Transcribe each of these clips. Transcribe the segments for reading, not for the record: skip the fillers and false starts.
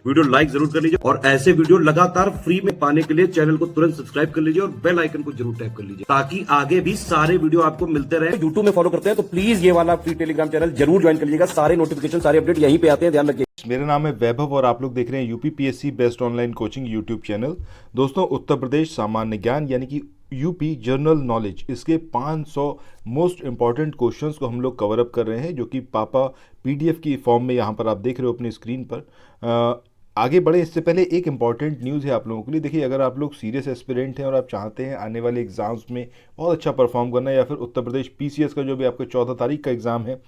Video like जरूर कर लीजिए और ऐसे वीडियो लगातार फ्री में पाने के लिए चैनल को तुरंत सब्सक्राइब कर लीजिए और बेल आइकन को जरूर टैप कर लीजिए ताकि आगे भी सारे वीडियो आपको मिलते रहे। यूट्यूब में फॉलो करते हैं तो प्लीज ये वाला फ्री टेलीग्राम चैनल जरूर ज्वाइन कर लीजिएगा। सारे नोटिफिकेशन सारे अपडेट यहीं पे आते हैं, ध्यान रखिए। मेरा नाम है वैभव और आप लोग देख रहे हैं UPPSC best online coaching YouTube channel. दोस्तों, उत्तर प्रदेश सामान्य ज्ञान यानी कि यूपी जनरल नॉलेज, इसके 500 मोस्ट इंपॉर्टेंट क्वेश्चंस को हम लोग कवर अप कर रहे हैं, जो कि पापा पीडीएफ की फॉर्म में यहाँ पर आप देख रहे हो अपनी स्क्रीन पर। आगे बढ़े इससे पहले एक इम्पॉर्टेंट न्यूज़ है आप लोगों के लिए। देखिए, अगर आप लोग सीरियस एस्पिरेंट हैं और आप चाहते हैं आने वाले एग्जाम्स में बहुत अच्छा परफॉर्म करना, या फिर उत्तर प्रदेश पीसीएस का जो भी आपका 14 तारीख का एग्ज़ाम है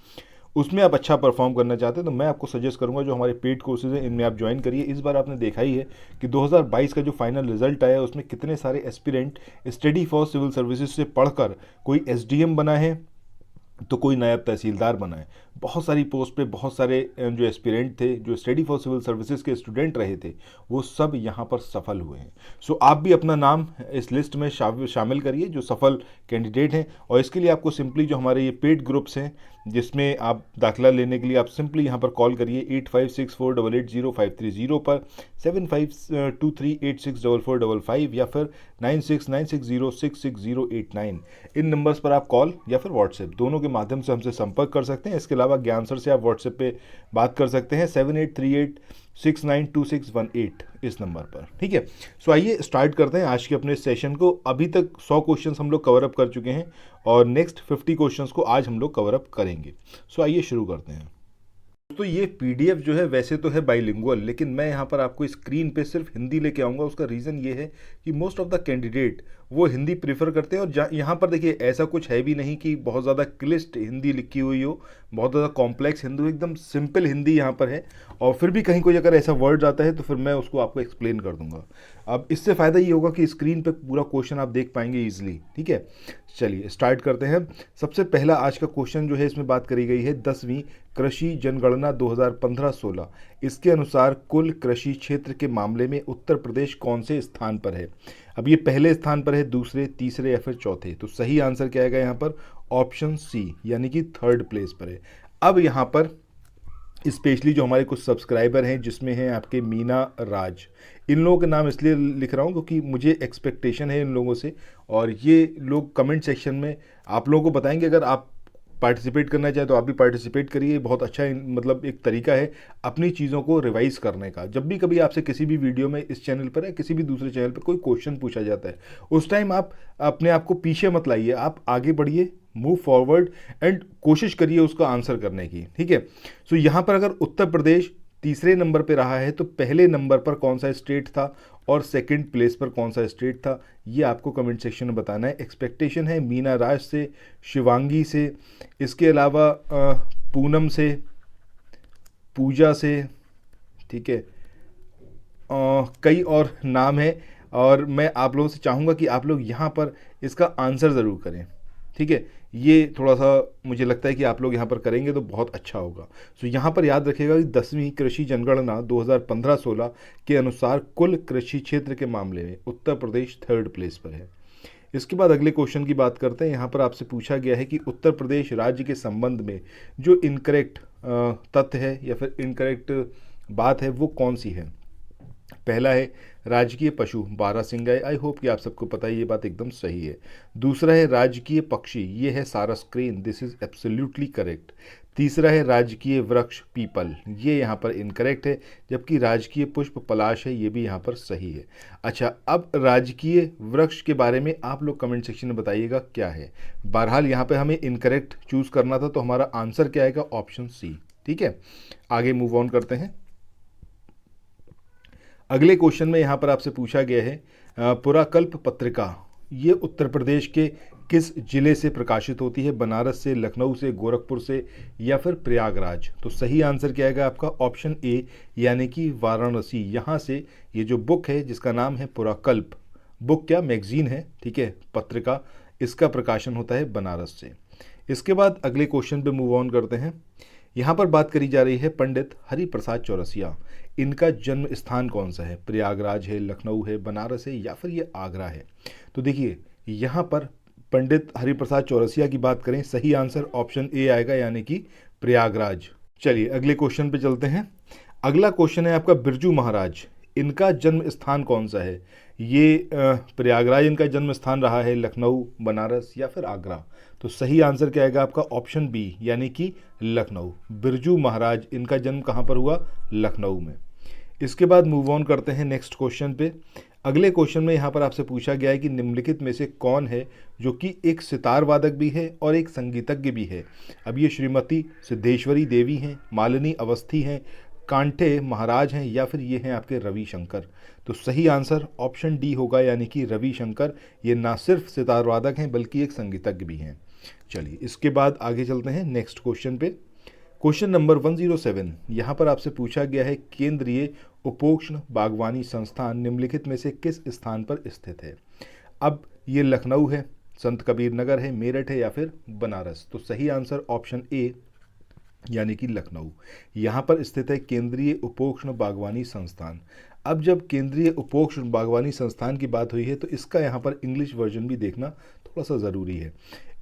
उसमें आप अच्छा परफॉर्म करना चाहते हैं, तो मैं आपको सजेस्ट करूंगा जो हमारे पेड कोर्सेज हैं इनमें आप ज्वाइन करिए। इस बार आपने देखा ही है कि 2022 का जो फाइनल रिजल्ट आया है उसमें कितने सारे aspirant study for civil services से पढ़कर कोई एसडीएम बना है तो कोई नायब तहसीलदार बना है। बहुत सारी पोस्ट पे बहुत सारे जो एस्पिरेंट थे, जो स्टडी फॉर सिविल सर्विसेज के स्टूडेंट रहे थे, वो सब यहाँ पर सफल हुए हैं। सो आप भी अपना नाम इस लिस्ट में शामिल करिए जो सफल कैंडिडेट हैं। और इसके लिए आपको सिंपली जो हमारे ये पेड ग्रुप्स हैं जिसमें आप दाखिला लेने के लिए आप सिंपली यहाँ पर कॉल करिए 8564880530 पर, 7523864455 या फिर 9696066089 इन नंबर्स पर आप कॉल या फिर व्हाट्सएप दोनों के माध्यम से हमसे संपर्क कर सकते हैं। इसके अलावा ज्ञान सर से आप व्हाट्सएप पे बात कर सकते हैं 7838692618 इस नंबर पर, ठीक है। सो आइए स्टार्ट करते हैं आज के अपने सेशन को। अभी तक 100 क्वेश्चंस हम लोग कवर अप कर चुके हैं और नेक्स्ट 50 क्वेश्चंस को आज हम लोग कवर अप करेंगे। सो आइए शुरू करते हैं। तो ये पीडीएफ जो है वैसे तो है बाइलिंगुअल, लेकिन मैं यहाँ पर आपको स्क्रीन पे सिर्फ हिंदी लेके आऊँगा। उसका रीज़न ये है कि मोस्ट ऑफ द कैंडिडेट वो हिंदी प्रेफर करते हैं। और यहाँ पर देखिए, ऐसा कुछ है भी नहीं कि बहुत ज़्यादा क्लिष्ट हिंदी लिखी हुई हो, बहुत ज़्यादा कॉम्प्लेक्स हिंदी, एकदम सिंपल हिंदी यहाँ पर है। और फिर भी कहीं कोई अगर ऐसा वर्ड आता है तो फिर मैं उसको आपको एक्सप्लेन कर दूंगा। अब इससे फ़ायदा ये होगा कि स्क्रीन पर पूरा क्वेश्चन आप देख पाएंगे ईजिली, ठीक है। चलिए स्टार्ट करते हैं। सबसे पहला आज का क्वेश्चन जो है इसमें बात करी गई है 10वीं कृषि जनगणना 2015-16। इसके अनुसार कुल कृषि क्षेत्र के मामले में उत्तर प्रदेश कौन से स्थान पर है? अब ये पहले स्थान पर है, दूसरे, तीसरे या फिर चौथे? तो सही आंसर क्या आएगा यहाँ पर? ऑप्शन सी यानी कि थर्ड प्लेस पर है। अब यहाँ पर स्पेशली जो हमारे कुछ सब्सक्राइबर हैं जिसमें हैं आपके मीना राज, इन लोगों के नाम इसलिए लिख रहा हूँ क्योंकि मुझे एक्सपेक्टेशन है इन लोगों से, और ये लोग कमेंट सेक्शन में आप लोगों को बताएंगे। अगर आप पार्टिसिपेट करना चाहे तो आप भी पार्टिसिपेट करिए। बहुत अच्छा मतलब एक तरीका है अपनी चीज़ों को रिवाइज करने का। जब भी कभी आपसे किसी भी वीडियो में इस चैनल पर या किसी भी दूसरे चैनल पर कोई क्वेश्चन पूछा जाता है, उस टाइम आप अपने आप को पीछे मत लाइए, आप आगे बढ़िए, मूव फॉरवर्ड एंड कोशिश करिए उसका आंसर करने की, ठीक है। सो यहाँ पर अगर उत्तर प्रदेश तीसरे नंबर पे रहा है तो पहले नंबर पर कौन सा स्टेट था और सेकंड प्लेस पर कौन सा स्टेट था, ये आपको कमेंट सेक्शन में बताना है। एक्सपेक्टेशन है मीना राज से, शिवांगी से, इसके अलावा पूनम से, पूजा से, ठीक है। कई और नाम है और मैं आप लोगों से चाहूँगा कि आप लोग यहाँ पर इसका आंसर ज़रूर करें, ठीक है। ये थोड़ा सा मुझे लगता है कि आप लोग यहाँ पर करेंगे तो बहुत अच्छा होगा। सो यहाँ पर याद रखिएगा कि 10वीं कृषि जनगणना 2015-16 के अनुसार कुल कृषि क्षेत्र के मामले में उत्तर प्रदेश थर्ड प्लेस पर है। इसके बाद अगले क्वेश्चन की बात करते हैं। यहाँ पर आपसे पूछा गया है कि उत्तर प्रदेश राज्य के संबंध में जो इनकरेक्ट तथ्य है या फिर इनकरेक्ट बात है वो कौन सी है? पहला है राजकीय पशु बारहसिंगा, आई होप कि आप सबको पता है ये बात एकदम सही है। दूसरा है राजकीय पक्षी, ये है सारस crane, this is absolutely correct. तीसरा है राजकीय वृक्ष पीपल, ये यहाँ पर इनकरेक्ट है। जबकि राजकीय पुष्प पलाश है, ये भी यहाँ पर सही है। अच्छा, अब राजकीय वृक्ष के बारे में आप लोग कमेंट सेक्शन में बताइएगा क्या है। बहरहाल यहाँ पे हमें इनकरेक्ट चूज करना था तो हमारा आंसर क्या आएगा? ऑप्शन सी, ठीक है। आगे मूव ऑन करते हैं। अगले क्वेश्चन में यहाँ पर आपसे पूछा गया है पुराकल्प पत्रिका ये उत्तर प्रदेश के किस जिले से प्रकाशित होती है? बनारस से, लखनऊ से, गोरखपुर से या फिर प्रयागराज? तो सही आंसर क्या आएगा आपका? ऑप्शन ए यानी कि वाराणसी। यहाँ से ये जो बुक है जिसका नाम है पुराकल्प, बुक क्या मैगजीन है, ठीक है, पत्रिका, इसका प्रकाशन होता है बनारस से। इसके बाद अगले क्वेश्चन पे मूव ऑन करते हैं। यहाँ पर बात करी जा रही है पंडित हरिप्रसाद चौरसिया, इनका जन्म स्थान कौन सा है? प्रयागराज है, लखनऊ है, बनारस है या फिर ये आगरा है? तो देखिए यहाँ पर पंडित हरिप्रसाद चौरसिया की बात करें, सही आंसर ऑप्शन ए आएगा यानी कि प्रयागराज। चलिए अगले क्वेश्चन पे चलते हैं। अगला क्वेश्चन है आपका बिरजू महाराज, इनका जन्म स्थान कौन सा है? ये प्रयागराज इनका जन्म स्थान रहा है, लखनऊ, बनारस या फिर आगरा? तो सही आंसर क्या आएगा आपका ऑप्शन बी यानी कि लखनऊ। बिरजू महाराज इनका जन्म कहाँ पर हुआ? लखनऊ में। इसके बाद मूव ऑन करते हैं नेक्स्ट क्वेश्चन पे। अगले क्वेश्चन में यहाँ पर आपसे पूछा गया है कि निम्नलिखित में से कौन है जो कि एक सितार वादक भी है और एक संगीतज्ञ भी है? अब ये श्रीमती सिद्धेश्वरी देवी हैं, मालिनी अवस्थी हैं, कांठे महाराज हैं या फिर ये हैं आपके रविशंकर? तो सही आंसर ऑप्शन डी होगा यानी कि रविशंकर। ये ना सिर्फ सितार वादक हैं बल्कि एक संगीतज्ञ भी हैं। चलिए इसके बाद आगे चलते हैं नेक्स्ट क्वेश्चन पे। क्वेश्चन नंबर 107, यहाँ पर आपसे पूछा गया है केंद्रीय उपोष्ण बागवानी संस्थान निम्नलिखित में से किस स्थान पर स्थित है? अब ये लखनऊ है, संत कबीर नगर है, मेरठ है या फिर बनारस? तो सही आंसर ऑप्शन ए यानी कि लखनऊ। यहाँ पर स्थित है केंद्रीय उपोष्ण बागवानी संस्थान। अब जब केंद्रीय उपोष्ण बागवानी संस्थान की बात हुई है तो इसका यहाँ पर इंग्लिश वर्जन भी देखना थोड़ा सा ज़रूरी है।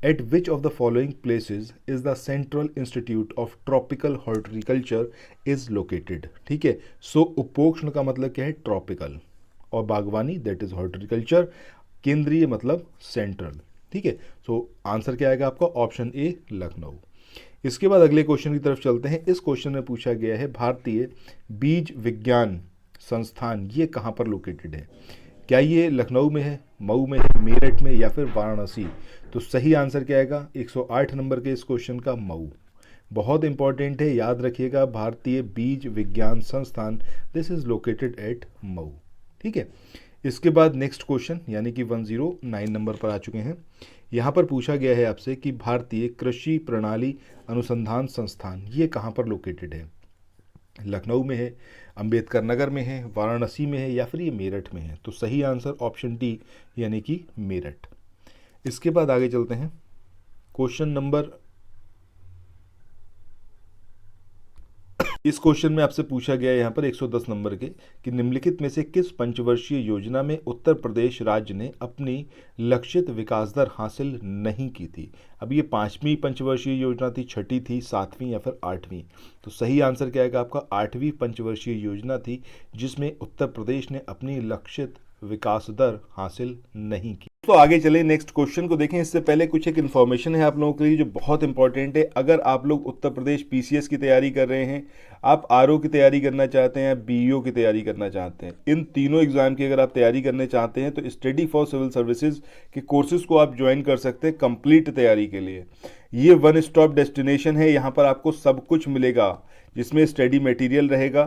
Eight which of the following places is the central institute of tropical horticulture is located? ठीक है, सो उपोष्ण का मतलब क्या है? ट्रॉपिकल, और बागवानी दैट इज हॉर्टिकल्चर, केंद्रीय मतलब सेंट्रल। ठीक है, सो आंसर क्या आएगा आपका? Option A Lucknow. इसके बाद अगले क्वेश्चन की तरफ चलते हैं। इस क्वेश्चन में पूछा गया है भारतीय बीज विज्ञान संस्थान ये कहाँ पर लोकेटेड है? क्या ये लखनऊ में है, मऊ में है, मेरठ में या फिर वाराणसी? तो सही आंसर क्या आएगा 108 नंबर के इस क्वेश्चन का? मऊ। बहुत इंपॉर्टेंट है, याद रखिएगा, भारतीय बीज विज्ञान संस्थान this is located at Mau. ठीक है, इसके बाद नेक्स्ट क्वेश्चन यानी कि 109 नंबर पर आ चुके हैं। यहाँ पर पूछा गया है आपसे कि भारतीय कृषि प्रणाली अनुसंधान संस्थान ये कहाँ पर लोकेटेड है? लखनऊ में है, अंबेडकर नगर में है, वाराणसी में है या फिर ये मेरठ में है? तो सही आंसर ऑप्शन डी यानी कि मेरठ। इसके बाद आगे चलते हैं। क्वेश्चन नंबर इस क्वेश्चन में आपसे पूछा गया है यहाँ पर 110 नंबर के कि निम्नलिखित में से किस पंचवर्षीय योजना में उत्तर प्रदेश राज्य ने अपनी लक्षित विकास दर हासिल नहीं की थी? अब ये 5वीं पंचवर्षीय योजना थी, 6ठी थी, 7वीं या फिर 8वीं? तो सही आंसर क्या आएगा आपका? 8वीं पंचवर्षीय योजना थी जिसमें उत्तर प्रदेश ने अपनी लक्षित विकास दर हासिल नहीं की। तो आगे चले नेक्स्ट क्वेश्चन को देखें। इससे पहले कुछ एक इन्फॉर्मेशन है आप लोगों के लिए जो बहुत इंपॉर्टेंट है। अगर आप लोग उत्तर प्रदेश पीसीएस की तैयारी कर रहे हैं, आप आरओ की तैयारी करना चाहते हैं, बीईओ की तैयारी करना चाहते हैं, इन तीनों एग्जाम की अगर आप तैयारी करने चाहते हैं तो स्टडी फॉर सिविल सर्विसेज के कोर्सेज को आप ज्वाइन कर सकते हैं कंप्लीट तैयारी के लिए। ये वन स्टॉप डेस्टिनेशन है, यहाँ पर आपको सब कुछ मिलेगा जिसमें स्टडी मटेरियल रहेगा,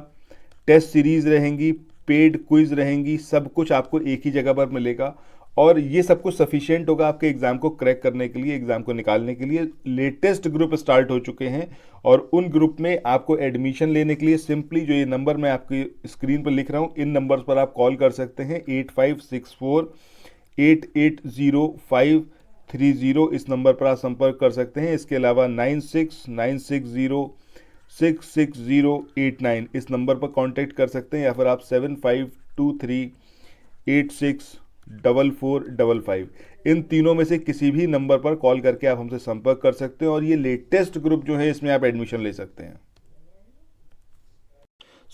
टेस्ट सीरीज रहेंगी, पेड क्विज रहेंगी, सब कुछ आपको एक ही जगह पर मिलेगा और ये सब कुछ सफिशिएंट होगा आपके एग्जाम को क्रैक करने के लिए, एग्जाम को निकालने के लिए। लेटेस्ट ग्रुप स्टार्ट हो चुके हैं और उन ग्रुप में आपको एडमिशन लेने के लिए सिंपली जो ये नंबर मैं आपकी स्क्रीन पर लिख रहा हूँ इन नंबर्स पर आप कॉल कर सकते हैं। 8564-880530 इस नंबर पर आप संपर्क कर सकते हैं। इसके अलावा 9696066089 इस नंबर पर कांटेक्ट कर सकते हैं या फिर आप 7523864455 इन तीनों में से किसी भी नंबर पर कॉल करके आप हमसे संपर्क कर सकते हैं और ये लेटेस्ट ग्रुप जो है इसमें आप एडमिशन ले सकते हैं।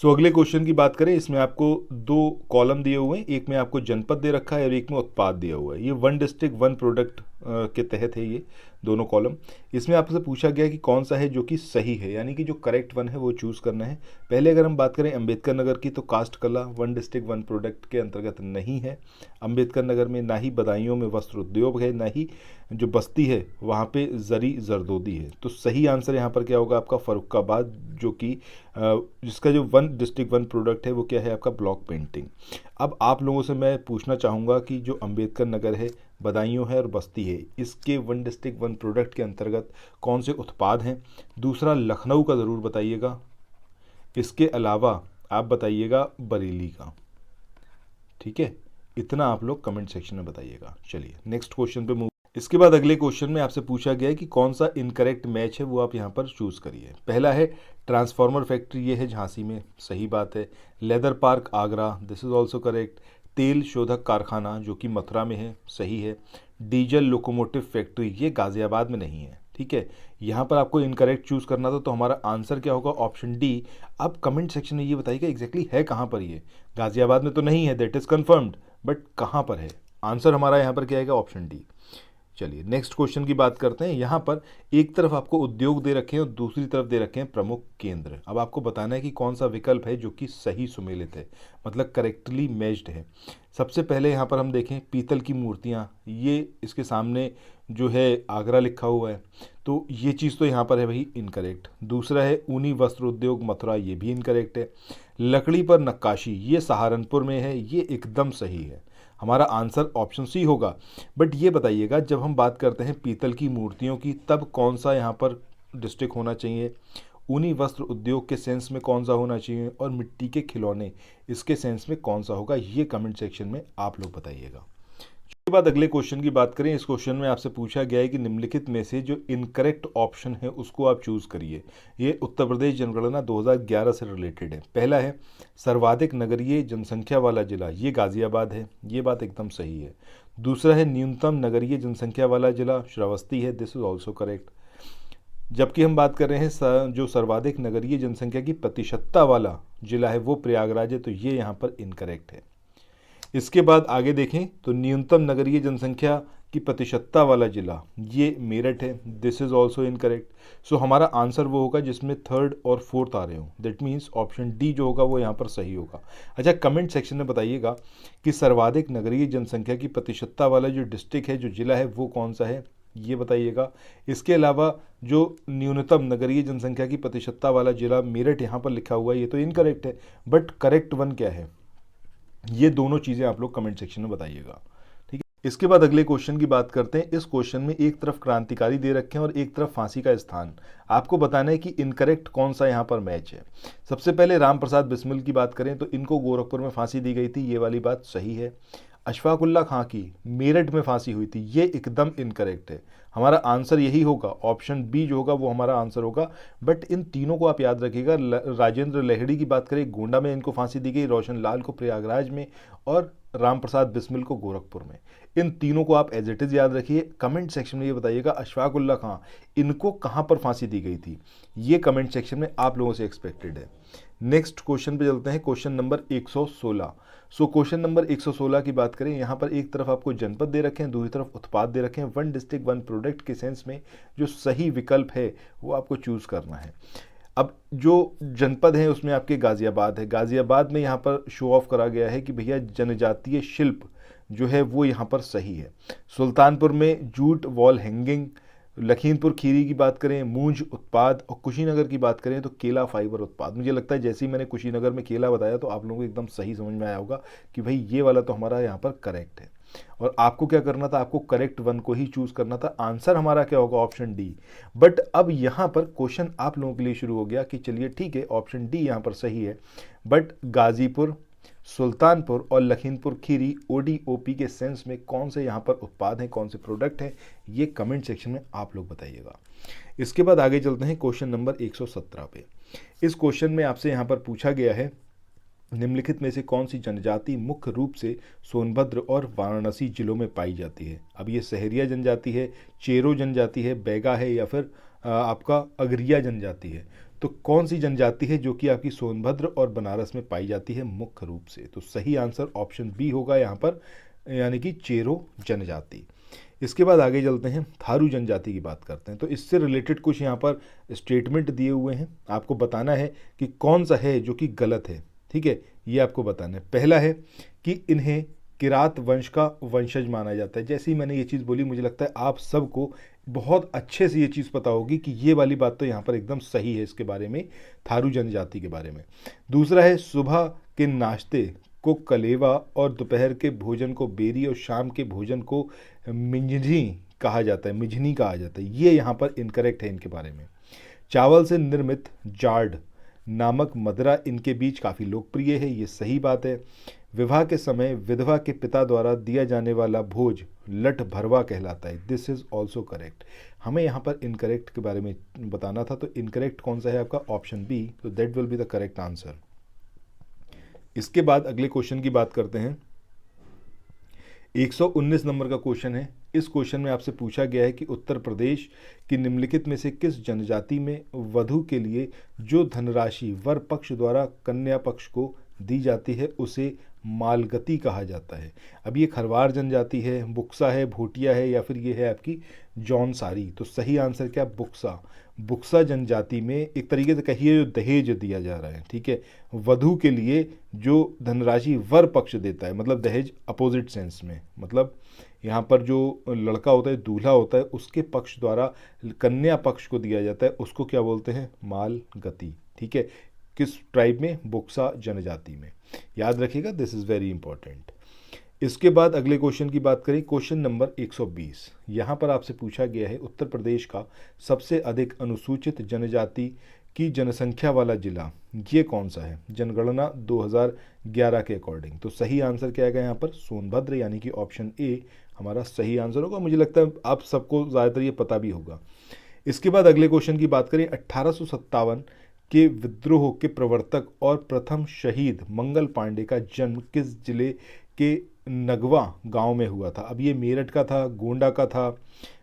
अगले क्वेश्चन की बात करें, इसमें आपको 2 कॉलम दिए हुए हैं, एक में आपको जनपद दे रखा है और एक में उत्पाद दिया हुआ है। ये 1 डिस्ट्रिक्ट 1 प्रोडक्ट के तहत है ये दोनों कॉलम। इसमें आपसे पूछा गया कि कौन सा है जो कि सही है, यानी कि जो करेक्ट वन है वो चूज़ करना है। पहले अगर हम बात करें अंबेडकर नगर की तो कास्ट कला 1 डिस्ट्रिक्ट 1 प्रोडक्ट के अंतर्गत नहीं है। अंबेडकर नगर में ना ही बदायूं में वस्त्र उद्योग है, ना ही जो बस्ती है वहाँ पे जरी जरदोदी है। तो सही आंसर यहाँ पर क्या होगा आपका फर्रुखाबाद, जो कि जिसका जो 1 डिस्ट्रिक्ट 1 प्रोडक्ट है वो क्या है आपका ब्लॉक पेंटिंग। अब आप लोगों से मैं पूछना चाहूँगा कि जो अंबेडकर नगर है, बदायूं है और बस्ती है, इसके 1 डिस्ट्रिक्ट 1 प्रोडक्ट के अंतर्गत कौन से उत्पाद हैं? दूसरा लखनऊ का ज़रूर बताइएगा, इसके अलावा आप बताइएगा बरेली का। ठीक है, इतना आप लोग कमेंट सेक्शन में बताइएगा। चलिए नेक्स्ट क्वेश्चन पे मूव। इसके बाद अगले क्वेश्चन में आपसे पूछा गया है कि कौन सा इनकरेक्ट मैच है वो आप यहाँ पर चूज़ करिए। पहला है ट्रांसफार्मर फैक्ट्री, ये है झांसी में, सही बात है। Leather park Agra, this is also correct. तेल शोधक कारखाना जो कि मथुरा में है, सही है। डीजल लोकोमोटिव फैक्ट्री ये गाज़ियाबाद में नहीं है, ठीक है। यहाँ पर आपको इनकरेक्ट चूज़ करना था, तो हमारा आंसर क्या होगा? Option D. अब कमेंट सेक्शन में ये बताइएगा एग्जैक्टली है कहाँ पर ये। गाजियाबाद में तो नहीं है, दैट इज़ कन्फर्म्ड, बट कहाँ पर है? आंसर हमारा यहाँ पर क्या आएगा? Option D. चलिए नेक्स्ट क्वेश्चन की बात करते हैं। यहाँ पर एक तरफ आपको उद्योग दे रखे हैं और दूसरी तरफ दे रखे हैं प्रमुख केंद्र। अब आपको बताना है कि कौन सा विकल्प है जो कि सही सुमेलित है, मतलब करेक्टली मैच्ड है। सबसे पहले यहाँ पर हम देखें पीतल की मूर्तियाँ, ये इसके सामने जो है आगरा लिखा हुआ है, तो ये चीज़ तो यहाँ पर है भाई इनकरेक्ट। दूसरा है ऊनी वस्त्र उद्योग मथुरा, ये भी इनकरेक्ट है। लकड़ी पर नक्काशी, ये सहारनपुर में है, ये एकदम सही है। हमारा आंसर ऑप्शन सी होगा। बट ये बताइएगा जब हम बात करते हैं पीतल की मूर्तियों की, तब कौन सा यहाँ पर डिस्ट्रिक्ट होना चाहिए? ऊनी वस्त्र उद्योग के सेंस में कौन सा होना चाहिए? और मिट्टी के खिलौने, इसके सेंस में कौन सा होगा? ये कमेंट सेक्शन में आप लोग बताइएगा। उसके बाद अगले क्वेश्चन की बात करें। इस क्वेश्चन में आपसे पूछा गया है कि निम्नलिखित में से जो इनकरेक्ट ऑप्शन है उसको आप चूज करिए। ये उत्तर प्रदेश जनगणना 2011 से रिलेटेड है। पहला है सर्वाधिक नगरीय जनसंख्या वाला जिला, ये गाजियाबाद है, ये बात एकदम सही है। दूसरा है न्यूनतम नगरीय जनसंख्या वाला जिला, श्रावस्ती है, दिस इज ऑल्सो करेक्ट। जबकि हम बात कर रहे हैं जो सर्वाधिक नगरीय जनसंख्या की प्रतिशतता वाला जिला है वो प्रयागराज है, तो ये यहाँ पर इनकरेक्ट है। इसके बाद आगे देखें तो न्यूनतम नगरीय जनसंख्या की प्रतिशतता वाला जिला ये मेरठ है, दिस इज ऑल्सो इनकरेक्ट। सो हमारा आंसर वो होगा जिसमें थर्ड और फोर्थ आ रहे हो, दैट मीन्स ऑप्शन डी जो होगा वो यहाँ पर सही होगा। अच्छा, कमेंट सेक्शन में बताइएगा कि सर्वाधिक नगरीय जनसंख्या की प्रतिशतता वाला जो डिस्ट्रिक्ट है, जो जिला है, वो कौन सा है, ये बताइएगा। इसके अलावा जो न्यूनतम नगरीय जनसंख्या की प्रतिशतता वाला जिला मेरठ यहाँ पर लिखा हुआ है, ये तो इनकरेक्ट है, बट करेक्ट वन क्या है? ये दोनों चीज़ें आप लोग कमेंट सेक्शन में बताइएगा, ठीक है। इसके बाद अगले क्वेश्चन की बात करते हैं। इस क्वेश्चन में एक तरफ क्रांतिकारी दे रखे हैं और एक तरफ फांसी का स्थान। आपको बताना है कि इनकरेक्ट कौन सा यहाँ पर मैच है। सबसे पहले राम प्रसाद बिस्मिल की बात करें तो इनको गोरखपुर में फांसी दी गई थी, ये वाली बात सही है। अशफाकुल्ला खां की मेरठ में फांसी हुई थी, ये एकदम इनकरेक्ट है। हमारा आंसर यही होगा, ऑप्शन बी जो होगा वो हमारा आंसर होगा। बट इन तीनों को आप याद रखिएगा। राजेंद्र लहड़ी की बात करें, गोंडा में इनको फांसी दी गई, रोशन लाल को प्रयागराज में, और राम प्रसाद बिस्मिल को गोरखपुर में। इन तीनों को आप एज इट इज़ याद रखिए। कमेंट सेक्शन में ये बताइएगा अशफाकुल्ला खां, इनको कहाँ पर फांसी दी गई थी, ये कमेंट सेक्शन में आप लोगों से एक्सपेक्टेड है। नेक्स्ट क्वेश्चन पे चलते हैं, question number 116। So question number 116 की बात करें, यहाँ पर एक तरफ आपको जनपद दे रखे हैं, दूसरी तरफ उत्पाद दे रखे हैं। वन डिस्ट्रिक्ट वन प्रोडक्ट के सेंस में जो सही विकल्प है वो आपको चूज़ करना है। अब जो जनपद है उसमें आपके गाजियाबाद है। गाजियाबाद में यहाँ पर शो ऑफ करा गया है कि भैया जनजातीय शिल्प जो है वो यहाँ पर सही है। सुल्तानपुर में jute wall hanging, Lakhimpur Kheri की बात करें मूंज उत्पाद, और कुशीनगर की बात करें तो केला फाइबर उत्पाद। मुझे लगता है जैसे ही मैंने कुशीनगर में केला बताया तो आप लोगों को एकदम सही समझ में आया होगा कि भाई ये वाला तो हमारा यहाँ पर करेक्ट है। और आपको क्या करना था, आपको करेक्ट वन को ही चूज करना था। आंसर हमारा क्या होगा, ऑप्शन डी। बट अब यहाँ पर क्वेश्चन आप लोगों के लिए शुरू हो गया कि चलिए ठीक है, ऑप्शन डी यहाँ पर सही है, बट गाजीपुर, सुल्तानपुर और लखीमपुर खीरी ओडीओपी के सेंस में कौन से यहाँ पर उत्पाद हैं, कौन से प्रोडक्ट हैं, ये कमेंट सेक्शन में आप लोग बताइएगा। इसके बाद आगे चलते हैं क्वेश्चन नंबर 117 पे। इस क्वेश्चन में आपसे यहाँ पर पूछा गया है निम्नलिखित में से कौन सी जनजाति मुख्य रूप से सोनभद्र और वाराणसी जिलों में पाई जाती है। अब ये सहरिया जनजाति है, चेरो जनजाति है, बैगा है, या फिर आपका अगरिया जनजाति है। तो कौन सी जनजाति है जो कि आपकी सोनभद्र और बनारस में पाई जाती है मुख्य रूप से? तो सही आंसर ऑप्शन बी होगा यहाँ पर, यानी कि चेरो जनजाति। इसके बाद आगे चलते हैं, थारू जनजाति की बात करते हैं। तो इससे रिलेटेड कुछ यहाँ पर स्टेटमेंट दिए हुए हैं, आपको बताना है कि कौन सा है जो कि गलत है, ठीक है, ये आपको बताना है। पहला है कि इन्हें किरात वंश का वंशज माना जाता है। जैसे ही मैंने ये चीज़ बोली, मुझे लगता है आप सबको बहुत अच्छे से ये चीज़ पता होगी कि ये वाली बात तो यहाँ पर एकदम सही है इसके बारे में, थारू जनजाति के बारे में। दूसरा है सुबह के नाश्ते को कलेवा और दोपहर के भोजन को बेरी और शाम के भोजन को मिंजनी कहा जाता है, मिझनी कहा जाता है। ये यहाँ पर इनकरेक्ट है इनके बारे में। चावल से निर्मित जार्ड नामक मदरा इनके बीच काफ़ी लोकप्रिय है, ये सही बात है। विवाह के समय विधवा के पिता द्वारा दिया जाने वाला भोज लठ भरवा कहलाता है, दिस इज ऑल्सो करेक्ट। हमें यहाँ पर इनकरेक्ट के बारे में बताना था, तो इनकरेक्ट कौन सा है आपका, ऑप्शन बी, तो that will be the correct answer. इसके बाद अगले क्वेश्चन की बात करते हैं। 119 नंबर का क्वेश्चन है। इस क्वेश्चन में आपसे पूछा गया है कि उत्तर प्रदेश की निम्नलिखित में से किस जनजाति में वधू के लिए जो धनराशि वर पक्ष द्वारा कन्या पक्ष को दी जाती है उसे मालगती कहा जाता है। अब ये खरवार जनजाति है, बुक्सा है, भोटिया है, या फिर ये है आपकी जौनसारी। तो सही आंसर क्या? बुक्सा। बुक्सा जनजाति में एक तरीके से कहिए जो दहेज दिया जा रहा है, ठीक है, वधू के लिए जो धनराशि वर पक्ष देता है, मतलब दहेज अपोजिट सेंस में, मतलब यहाँ पर जो लड़का होता है, दूल्हा होता है, उसके पक्ष द्वारा कन्या पक्ष को दिया जाता है, उसको क्या बोलते हैं? मालगती। ठीक है, किस ट्राइब में? बुक्सा जनजाति में। याद रखिएगा, दिस इज़ वेरी इंपॉर्टेंट। इसके बाद अगले क्वेश्चन की बात करें, क्वेश्चन नंबर 120। यहाँ पर आपसे पूछा गया है उत्तर प्रदेश का सबसे अधिक अनुसूचित जनजाति की जनसंख्या वाला जिला ये कौन सा है जनगणना 2011 के अकॉर्डिंग। तो सही आंसर क्या आएगा यहाँ पर? सोनभद्र, यानी कि ऑप्शन ए हमारा सही आंसर होगा। मुझे लगता है आप सबको ज़्यादातर ये पता भी होगा। इसके बाद अगले क्वेश्चन की बात करें, 1857 के विद्रोह के प्रवर्तक और प्रथम शहीद मंगल पांडे का जन्म किस जिले के नगवा गांव में हुआ था? अब ये मेरठ का था, गोंडा का था,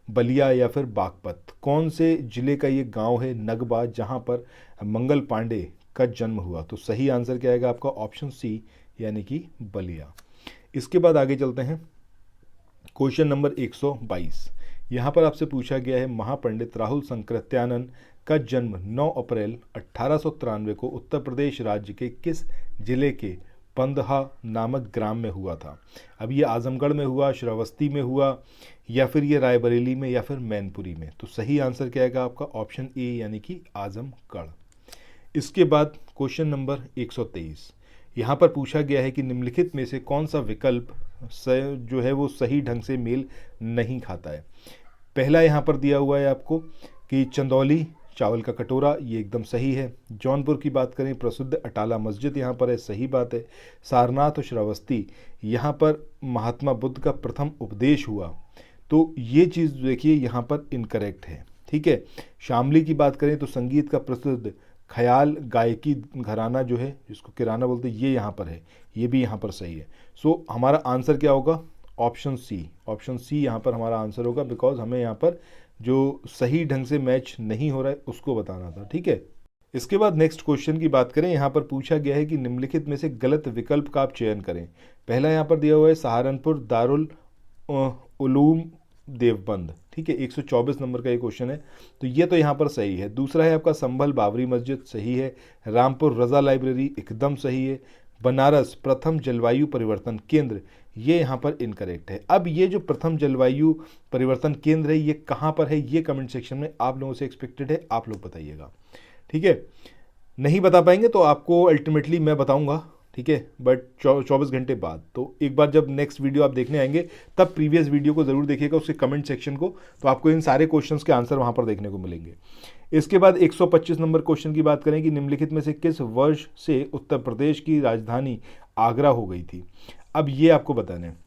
बलिया या फिर बागपत? कौन से जिले का ये गांव है नगवा जहां पर मंगल पांडे का जन्म हुआ? तो सही आंसर क्या आएगा आपका? ऑप्शन सी, यानी कि बलिया। इसके बाद आगे चलते हैं, क्वेश्चन नंबर 122। यहाँ पर आपसे पूछा गया है महापंडित राहुल संकृत्यानंद का जन्म 9 अप्रैल 1893 को उत्तर प्रदेश राज्य के किस जिले के पंदहा नामक ग्राम में हुआ था? अब ये आजमगढ़ में हुआ, श्रावस्ती में हुआ, या फिर ये रायबरेली में, या फिर मैनपुरी में? तो सही आंसर क्या आएगा आपका? ऑप्शन ए, यानी कि आजमगढ़। इसके बाद क्वेश्चन नंबर 123। यहाँ पर पूछा गया है कि निम्नलिखित में से कौन सा विकल्प जो है वो सही ढंग से मेल नहीं खाता है। पहला यहाँ पर दिया हुआ है आपको कि चंदौली चावल का कटोरा, ये एकदम सही है। जौनपुर की बात करें, प्रसिद्ध अटाला मस्जिद यहाँ पर है, सही बात है। सारनाथ और श्रावस्ती, यहाँ पर महात्मा बुद्ध का प्रथम उपदेश हुआ, तो ये चीज़ देखिए यहाँ पर इनकरेक्ट है। ठीक है, शामली की बात करें तो संगीत का प्रसिद्ध ख्याल गायकी घराना जो है, जिसको किराना बोलते हैं, ये यहाँ पर है, ये भी यहाँ पर सही है। सो हमारा आंसर क्या होगा? Option C. ऑप्शन सी यहाँ पर हमारा आंसर होगा, बिकॉज हमें यहाँ पर जो सही ढंग से मैच नहीं हो रहा है उसको बताना था। ठीक है, इसके बाद नेक्स्ट क्वेश्चन की बात करें, यहाँ पर पूछा गया है कि निम्नलिखित में से गलत विकल्प का आप चयन करें। पहला यहाँ पर दिया हुआ है सहारनपुर दारुल उलूम देवबंद। ठीक है, 124 नंबर का ये क्वेश्चन है, तो ये तो यहाँ पर सही है। दूसरा है आपका संभल बाबरी मस्जिद, सही है। रामपुर रजा लाइब्रेरी एकदम सही है। बनारस प्रथम जलवायु परिवर्तन केंद्र, ये यहाँ पर इनकरेक्ट है। अब ये जो प्रथम जलवायु परिवर्तन केंद्र है ये कहाँ पर है, ये कमेंट सेक्शन में आप लोगों से एक्सपेक्टेड है, आप लोग बताइएगा। ठीक है, नहीं बता पाएंगे तो आपको अल्टीमेटली मैं बताऊंगा, ठीक है, बट 24 घंटे बाद। तो एक बार जब नेक्स्ट वीडियो आप देखने आएंगे तब प्रीवियस वीडियो को ज़रूर देखिएगा, उसके कमेंट सेक्शन को, तो आपको इन सारे क्वेश्चंस के आंसर वहाँ पर देखने को मिलेंगे। इसके बाद 125 नंबर क्वेश्चन की बात करें कि निम्नलिखित में से किस वर्ष से उत्तर प्रदेश की राजधानी आगरा हो गई थी। अब ये आपको बताना है,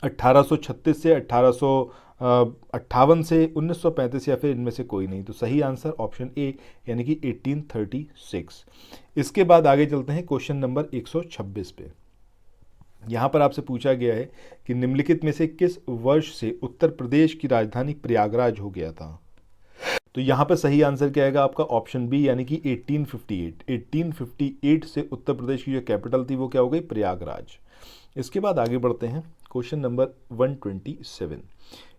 1836 से 1858 से 1935 या फिर इनमें से कोई नहीं। तो सही आंसर ऑप्शन ए, यानी कि 1836। इसके बाद आगे चलते हैं क्वेश्चन नंबर 126 पे। यहाँ पर आपसे पूछा गया है कि निम्नलिखित में से किस वर्ष से उत्तर प्रदेश की राजधानी प्रयागराज हो गया था। तो यहाँ पर सही आंसर क्या आएगा आपका? ऑप्शन बी, यानी कि 1858। 1858 से उत्तर प्रदेश की जो कैपिटल थी वो क्या हो गई? प्रयागराज। इसके बाद आगे बढ़ते हैं, क्वेश्चन नंबर 127।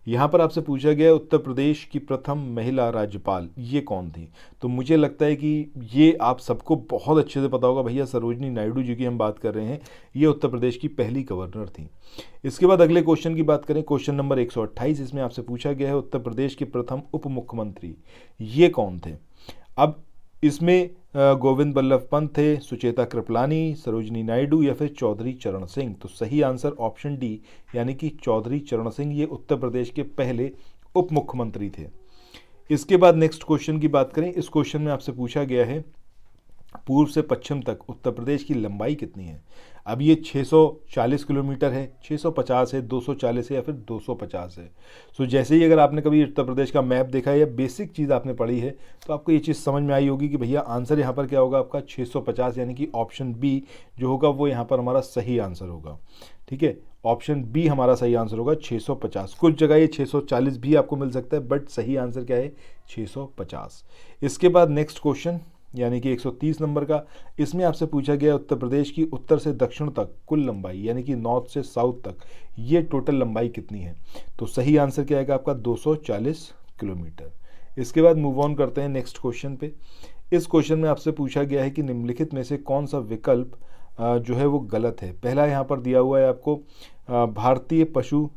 यहाँ पर आपसे पूछा गया है उत्तर प्रदेश की प्रथम महिला राज्यपाल ये कौन थी। तो मुझे लगता है कि ये आप सबको बहुत अच्छे से पता होगा भैया, सरोजनी नायडू जी की हम बात कर रहे हैं, ये उत्तर प्रदेश की पहली गवर्नर थी। इसके बाद अगले क्वेश्चन की बात करें, क्वेश्चन नंबर 128। इसमें आपसे पूछा गया है उत्तर प्रदेश के प्रथम उप मुख्यमंत्री ये कौन थे। अब इसमें गोविंद बल्लभ पंत थे, सुचेता कृपलानी, सरोजनी नायडू या फिर चौधरी चरण सिंह। तो सही आंसर ऑप्शन डी, यानी कि चौधरी चरण सिंह, ये उत्तर प्रदेश के पहले उप मुख्यमंत्री थे। इसके बाद नेक्स्ट क्वेश्चन की बात करें, इस क्वेश्चन में आपसे पूछा गया है पूर्व से पश्चिम तक उत्तर प्रदेश की लंबाई कितनी है। अब ये 640 किलोमीटर है, 650 है, 240 है या फिर 250 है। सो जैसे ही अगर आपने कभी उत्तर प्रदेश का मैप देखा है या बेसिक चीज़ आपने पढ़ी है तो आपको ये चीज़ समझ में आई होगी कि भैया आंसर यहाँ पर क्या होगा आपका 650, यानी कि ऑप्शन बी जो होगा वो यहाँ पर हमारा सही आंसर होगा। ठीक है, ऑप्शन बी हमारा सही आंसर होगा 650। कुछ जगह ये 640 भी आपको मिल सकता है, बट सही आंसर क्या है 650। इसके बाद नेक्स्ट क्वेश्चन यानी कि 130 नंबर का, इसमें आपसे पूछा गया उत्तर प्रदेश की उत्तर से दक्षिण तक कुल लंबाई यानी कि नॉर्थ से साउथ तक ये टोटल लंबाई कितनी है। तो सही आंसर क्या आएगा आपका 240 किलोमीटर। इसके बाद मूव ऑन करते हैं नेक्स्ट क्वेश्चन पे। इस क्वेश्चन में आपसे पूछा गया है कि निम्नलिखित में से कौन सा विकल्प जो है वो गलत है। पहला यहाँ पर दिया हुआ है आपको भारतीय पशु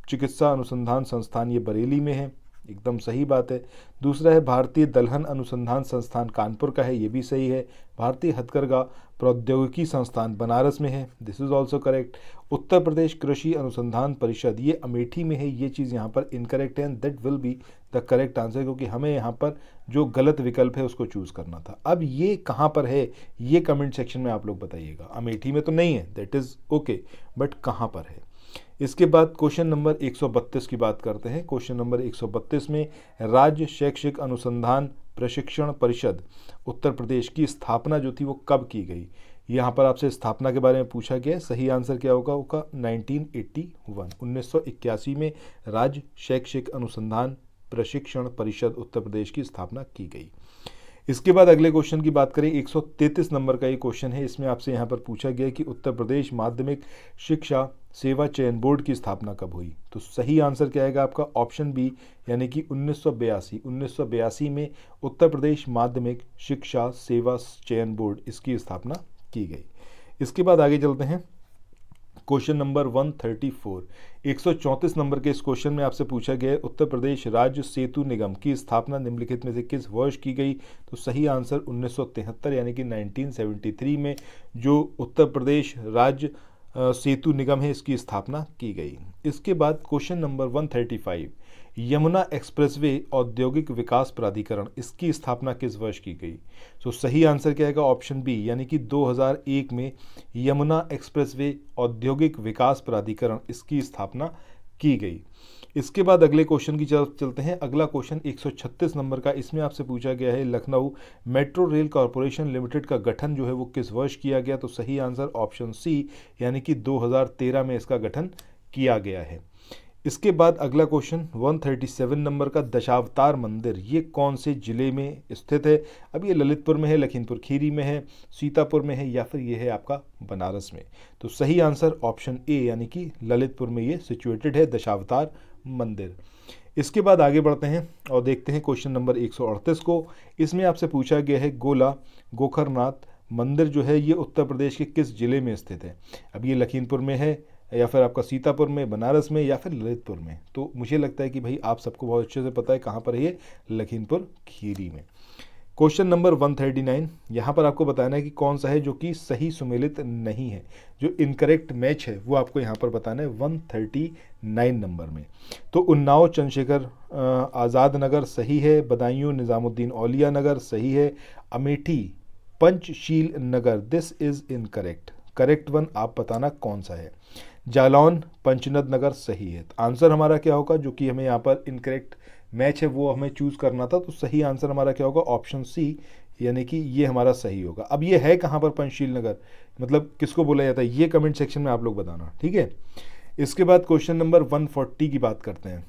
चिकित्सा अनुसंधान संस्थान, ये बरेली में है, एकदम सही बात है। दूसरा है भारतीय दलहन अनुसंधान संस्थान कानपुर का है, ये भी सही है। भारतीय हथकरघा प्रौद्योगिकी संस्थान बनारस में है, this is also correct. Uttar Pradesh कृषि अनुसंधान परिषद ये अमेठी में है, ये चीज़ यहाँ पर इनकरेक्ट है and that will be the correct answer, क्योंकि हमें यहाँ पर जो गलत विकल्प है उसको चूज़ करना था। अब ये कहाँ पर है ये कमेंट सेक्शन में आप लोग बताइएगा। अमेठी में तो नहीं है, दैट इज़ ओके, बट कहाँ पर है। इसके बाद क्वेश्चन नंबर 132 की बात करते हैं। क्वेश्चन नंबर 132 में राज्य शैक्षिक अनुसंधान प्रशिक्षण परिषद उत्तर प्रदेश की स्थापना जो थी वो कब की गई। यहाँ पर आपसे स्थापना के बारे में पूछा गया है, सही आंसर क्या होगा होगा 1981, 1981 में राज्य शैक्षिक अनुसंधान प्रशिक्षण परिषद उत्तर प्रदेश की स्थापना की गई। इसके बाद अगले क्वेश्चन की बात करें, 133 नंबर का ये क्वेश्चन है। इसमें आपसे यहाँ पर पूछा गया कि उत्तर प्रदेश माध्यमिक शिक्षा सेवा चयन बोर्ड की स्थापना कब हुई। तो सही आंसर क्या आएगा आपका ऑप्शन बी यानी कि 1982। 1982 में उत्तर प्रदेश माध्यमिक शिक्षा सेवा चयन बोर्ड इसकी स्थापना की गई। इसके बाद आगे चलते हैं क्वेश्चन नंबर 134। 134 नंबर के इस क्वेश्चन में आपसे पूछा गया है उत्तर प्रदेश राज्य सेतु निगम की स्थापना निम्नलिखित में से किस वर्ष की गई। तो सही आंसर 1973 यानी कि 1973 में जो उत्तर प्रदेश राज्य सेतु निगम है इसकी स्थापना की गई। इसके बाद क्वेश्चन नंबर 135, यमुना एक्सप्रेसवे औद्योगिक विकास प्राधिकरण इसकी स्थापना किस वर्ष की गई। तो सही आंसर क्या आएगा ऑप्शन बी यानी कि 2001 में यमुना एक्सप्रेसवे औद्योगिक विकास प्राधिकरण इसकी स्थापना की गई। इसके बाद अगले क्वेश्चन की तरफ चलते हैं। अगला क्वेश्चन 136 नंबर का, इसमें आपसे पूछा गया है Lucknow metro rail corporation limited का गठन जो है वो किस वर्ष किया गया। तो सही आंसर ऑप्शन सी यानी कि 2013 में इसका गठन किया गया है। इसके बाद अगला क्वेश्चन 137 नंबर का, दशावतार मंदिर ये कौन से जिले में स्थित है। अब ये ललितपुर में है, लखीमपुर खीरी में है, सीतापुर में है या फिर ये है आपका बनारस में। तो सही आंसर ऑप्शन ए यानी कि ललितपुर में ये सिचुएटेड है दशावतार मंदिर। इसके बाद आगे बढ़ते हैं और देखते हैं क्वेश्चन नंबर 138 को। इसमें आपसे पूछा गया है गोला गोखरनाथ मंदिर जो है ये उत्तर प्रदेश के किस जिले में स्थित है। अब ये लखीमपुर में है या फिर आपका सीतापुर में, बनारस में या फिर ललितपुर में। तो मुझे लगता है कि भाई आप सबको बहुत अच्छे से पता है कहाँ पर है ये, लखीमपुर खीरी में। क्वेश्चन नंबर 139, यहाँ पर आपको बताना है कि कौन सा है जो कि सही सुमेलित नहीं है, जो इनकरेक्ट मैच है वो आपको यहाँ पर बताना है 139 नंबर में। तो उन्नाव चंद्रशेखर आज़ाद नगर सही है, बदायूं निज़ामुद्दीन औलिया नगर सही है, Amethi Panchsheel Nagar this is incorrect. Correct one आप बताना कौन सा है। जालौन पंचनद नगर सही है। तो आंसर हमारा क्या होगा, जो कि हमें यहाँ पर इनकरेक्ट मैच है वो हमें चूज़ करना था। तो सही आंसर हमारा क्या होगा ऑप्शन सी यानी कि ये हमारा सही होगा। अब ये है कहाँ पर पंचशील नगर, मतलब किसको बोला जाता है, ये कमेंट सेक्शन में आप लोग बताना, ठीक है। इसके बाद क्वेश्चन नंबर 140 की बात करते हैं।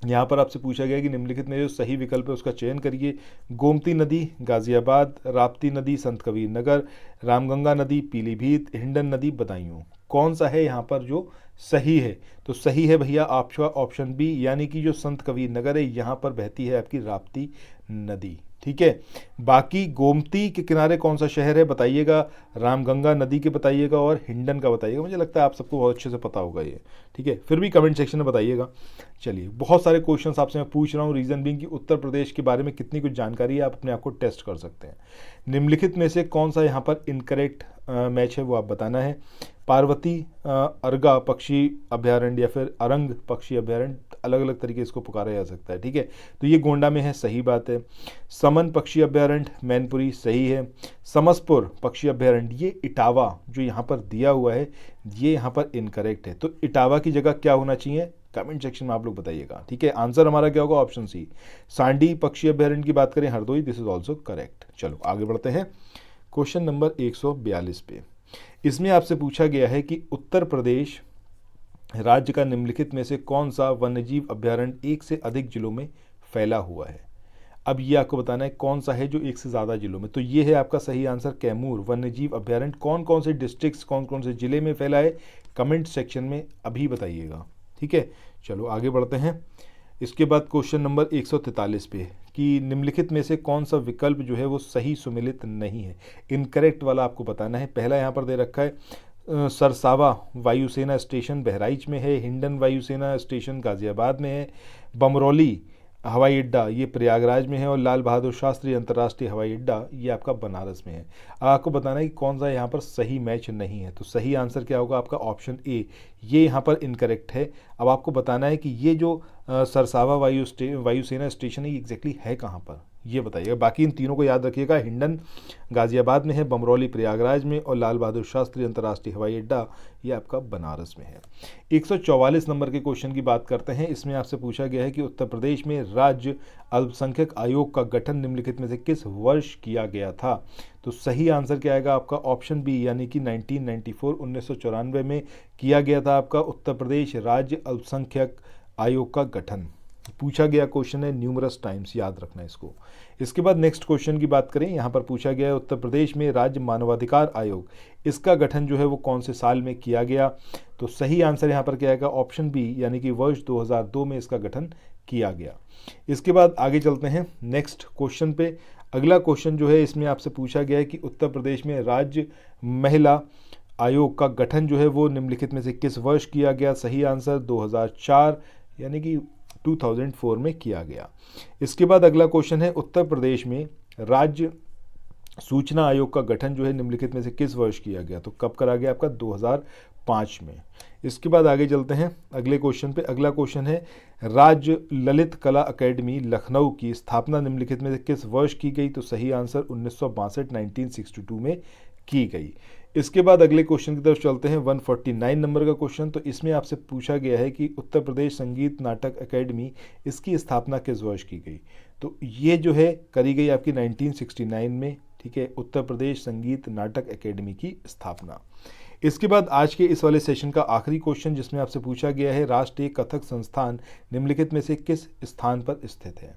यहाँ पर आपसे पूछा गया कि निम्नलिखित में जो सही विकल्प है उसका चयन करिए। गोमती नदी गाजियाबाद, राप्ती नदी संत कबीर नगर, रामगंगा नदी पीलीभीत, हिंडन नदी बदायूं, कौन सा है यहाँ पर जो सही है। तो सही है भैया आपका ऑप्शन बी यानी कि जो संत कबीर नगर है यहाँ पर बहती है आपकी राप्ती नदी, ठीक है। बाकी गोमती के किनारे कौन सा शहर है बताइएगा, रामगंगा नदी के बताइएगा और हिंडन का बताइएगा। मुझे लगता है आप सबको बहुत अच्छे से पता होगा ये, ठीक है। फिर भी कमेंट सेक्शन में बताइएगा। चलिए, बहुत सारे क्वेश्चंस आपसे मैं पूछ रहा हूँ, रीज़न बीइंग कि उत्तर प्रदेश के बारे में कितनी कुछ जानकारी है आप अपने आप को टेस्ट कर सकते हैं। निम्नलिखित में से कौन सा यहाँ पर इनकरेक्ट मैच है वो आप बताना है। पार्वती अर्गा पक्षी अभ्यारण्य या फिर अरंग पक्षी अभ्यारण्य, अलग अलग तरीके इसको पुकारा जा सकता है, ठीक है। तो ये गोंडा में है, सही बात है। समन पक्षी अभ्यारण्य मैनपुरी, सही है। समसपुर पक्षी अभ्यारण्य, ये इटावा जो यहाँ पर दिया हुआ है ये यहाँ पर इनकरेक्ट है। तो इटावा की जगह क्या होना चाहिए, कमेंट सेक्शन में आप लोग बताइएगा, ठीक है। आंसर हमारा क्या होगा, ऑप्शन सी। सांडी पक्षी अभ्यारण्य की बात करें Hardoi, this is also correct. चलो आगे बढ़ते हैं क्वेश्चन नंबर 142 पे। इसमें आपसे पूछा गया है कि उत्तर प्रदेश राज्य का निम्नलिखित में से कौन सा वन्यजीव अभ्यारण्य एक से अधिक जिलों में फैला हुआ है। अब ये आपको बताना है कौन सा है जो एक से ज़्यादा जिलों में। तो ये है आपका सही आंसर, कैमूर वन्यजीव अभ्यारण्य। कौन कौन से डिस्ट्रिक्ट्स, कौन कौन से जिले में फैला है, कमेंट सेक्शन में अभी बताइएगा, ठीक है। चलो आगे बढ़ते हैं। इसके बाद क्वेश्चन नंबर 143 पे कि निम्नलिखित में से कौन सा विकल्प जो है वो सही सुमेलित नहीं है, इनकरेक्ट वाला आपको बताना है। पहला यहाँ पर दे रखा है सरसावा वायुसेना स्टेशन बहराइच में है, हिंडन वायुसेना स्टेशन गाजियाबाद में है, बमरौली हवाई अड्डा ये प्रयागराज में है, और लाल बहादुर शास्त्री अंतर्राष्ट्रीय हवाई अड्डा ये आपका बनारस में है। अब आपको बताना है कि कौन सा यहाँ पर सही मैच नहीं है। तो सही आंसर क्या होगा आपका, ऑप्शन ए, ये यहाँ पर इनकरेक्ट है। अब आपको बताना है कि ये जो सरसावा वायुसेना स्टेशन है ये एग्जैक्टली है कहाँ पर, ये बताइएगा। बाकी इन तीनों को याद रखिएगा, हिंडन गाजियाबाद में है, बमरौली प्रयागराज में, और लाल बहादुर शास्त्री अंतर्राष्ट्रीय हवाई अड्डा ये आपका बनारस में है। 144 नंबर के क्वेश्चन की बात करते हैं। इसमें आपसे पूछा गया है कि उत्तर प्रदेश में राज्य अल्पसंख्यक आयोग का गठन निम्नलिखित में से किस वर्ष किया गया था। तो सही आंसर क्या आएगा आपका, ऑप्शन बी, यानी कि 1994 में किया गया था आपका उत्तर प्रदेश राज्य अल्पसंख्यक आयोग का गठन। पूछा गया क्वेश्चन है न्यूमरस टाइम्स, याद रखना इसको। इसके बाद नेक्स्ट क्वेश्चन की बात करें, यहाँ पर पूछा गया है उत्तर प्रदेश में राज्य मानवाधिकार आयोग, इसका गठन जो है वो कौन से साल में किया गया। तो सही आंसर यहाँ पर क्या आएगा, ऑप्शन बी, यानी कि वर्ष 2002 में इसका गठन किया गया। इसके बाद आगे चलते हैं नेक्स्ट क्वेश्चन पे। अगला क्वेश्चन जो है इसमें आपसे पूछा गया है कि उत्तर प्रदेश में राज्य महिला आयोग का गठन जो है वो निम्नलिखित में से किस वर्ष किया गया। सही आंसर 2004 यानी कि 2004 में किया गया। इसके बाद अगला क्वेश्चन है उत्तर प्रदेश में राज्य सूचना आयोग का गठन जो है निम्नलिखित में से किस वर्ष किया गया। तो कब करा गया आपका, 2005 में। इसके बाद आगे चलते हैं अगले क्वेश्चन पे। अगला क्वेश्चन है राज्य ललित कला अकेडमी लखनऊ की स्थापना निम्नलिखित में से किस वर्ष की गई। तो सही आंसर 1962 में की गई। इसके बाद अगले क्वेश्चन की तरफ चलते हैं, 149 नंबर का क्वेश्चन। तो इसमें आपसे पूछा गया है कि उत्तर प्रदेश संगीत नाटक अकेडमी इसकी स्थापना किस वर्ष की गई। तो ये जो है करी गई आपकी 1969 में, ठीक है, उत्तर प्रदेश संगीत नाटक अकेडमी की स्थापना। इसके बाद आज के इस वाले सेशन का आखिरी क्वेश्चन जिसमें आपसे पूछा गया है राष्ट्रीय कथक संस्थान निम्नलिखित में से किस स्थान पर स्थित है,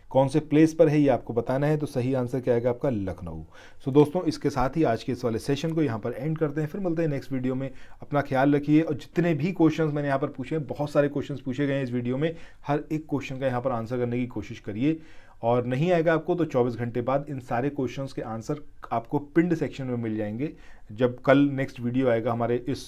कौन से प्लेस पर है ये आपको बताना है। तो सही आंसर क्या आएगा आपका, लखनऊ। सो दोस्तों इसके साथ ही आज के इस वाले सेशन को यहाँ पर एंड करते हैं, फिर मिलते हैं नेक्स्ट वीडियो में। अपना ख्याल रखिए, और जितने भी क्वेश्चंस मैंने यहाँ पर पूछे हैं, बहुत सारे क्वेश्चंस पूछे गए हैं इस वीडियो में, हर एक क्वेश्चन का यहाँ पर आंसर करने की कोशिश करिए। और नहीं आएगा आपको तो 24 घंटे बाद इन सारे क्वेश्चंस के आंसर आपको पिंड सेक्शन में मिल जाएंगे। जब कल नेक्स्ट वीडियो आएगा हमारे इस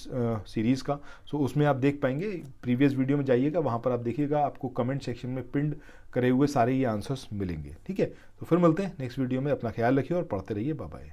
सीरीज़ का, सो उसमें आप देख पाएंगे। प्रीवियस वीडियो में जाइएगा, वहाँ पर आप देखिएगा, आपको कमेंट सेक्शन में पिंड करे हुए सारे ये आंसर्स मिलेंगे, ठीक है। तो फिर मिलते हैं नेक्स्ट वीडियो में। अपना ख्याल रखिए और पढ़ते रहिए। Bye bye.